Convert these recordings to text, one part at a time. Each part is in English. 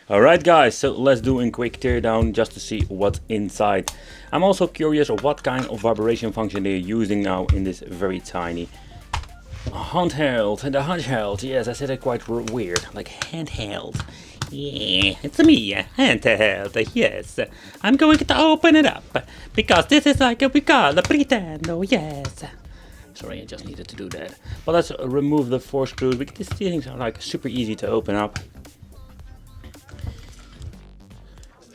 Alright guys, so let's do a quick teardown just to see what's inside. I'm also curious of what kind of vibration function they're using now in this very tiny handheld. The handheld, yes, I said it quite weird, like handheld. Yeah, it's me, Handheld, yes. I'm going to open it up, because this is like we call a pretendo, yes. Sorry, I just needed to do that. Well, let's remove the 4 screws, because these things are like super easy to open up.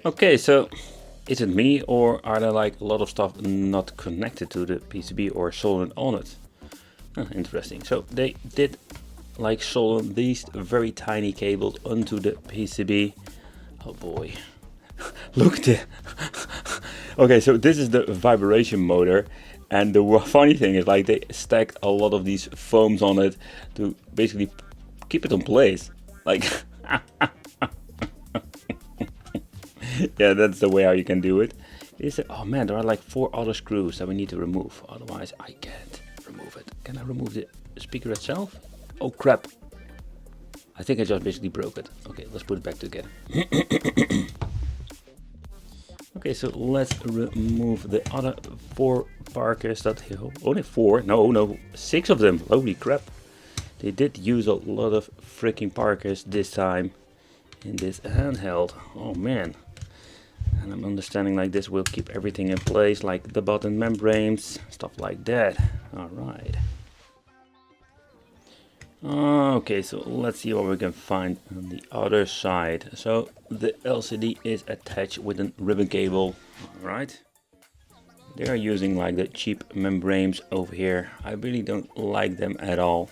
Okay, so is it me, or are there like a lot of stuff not connected to the PCB or soldered on it? Interesting. So they did like solder these very tiny cables onto the PCB. Oh boy. Look there. Okay, so this is the vibration motor, and the funny thing is like they stacked a lot of these foams on it to basically keep it in place. Like yeah, that's the way how you can do it. Oh man, there are like 4 other screws that we need to remove, otherwise I can't remove it. Can I remove the speaker itself? Oh crap, I think I just basically broke it. Okay, let's put it back together. Okay, so let's remove the other 4 Parkers that only 4, no 6 of them. Holy crap, they did use a lot of freaking Parkers this time in this handheld. Oh man. And I'm understanding like this will keep everything in place, like the button membranes, stuff like that. Alright. Okay, so let's see what we can find on the other side. So the LCD is attached with a ribbon cable. Alright. They are using like the cheap membranes over here. I really don't like them at all.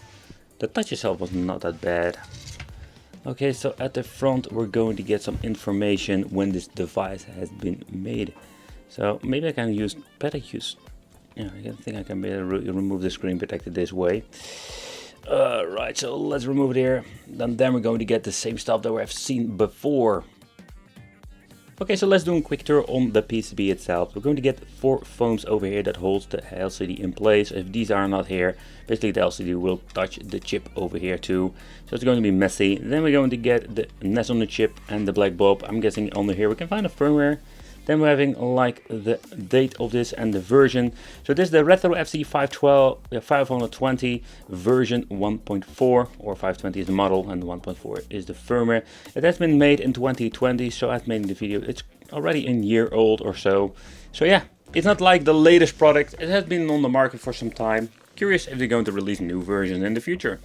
The touch itself was not that bad. Okay, so at the front we're going to get some information when this device has been made. So maybe I can better use, yeah, I think I can better remove the screen protector this way. Right, so let's remove it here. Then we're going to get the same stuff that we have seen before. Okay, so let's do a quick tour on the PCB itself. We're going to get 4 foams over here that holds the LCD in place. If these are not here, basically the LCD will touch the chip over here too. So it's going to be messy. Then we're going to get the nest on the chip and the black bulb. I'm guessing under here we can find a firmware. Then we're having like the date of this and the version. So this is the Retro RG520 version 1.4, or 520 is the model and 1.4 is the firmware. It has been made in 2020, so I've made the video. It's already a year old or so. So yeah, it's not like the latest product. It has been on the market for some time. Curious if they're going to release new versions in the future.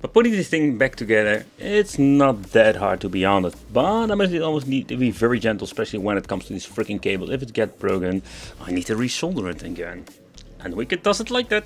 But putting this thing back together, it's not that hard to be honest. But I must almost need to be very gentle, especially when it comes to these freaking cables. If it gets broken, I need to resolder it again. And Wicked does it like that.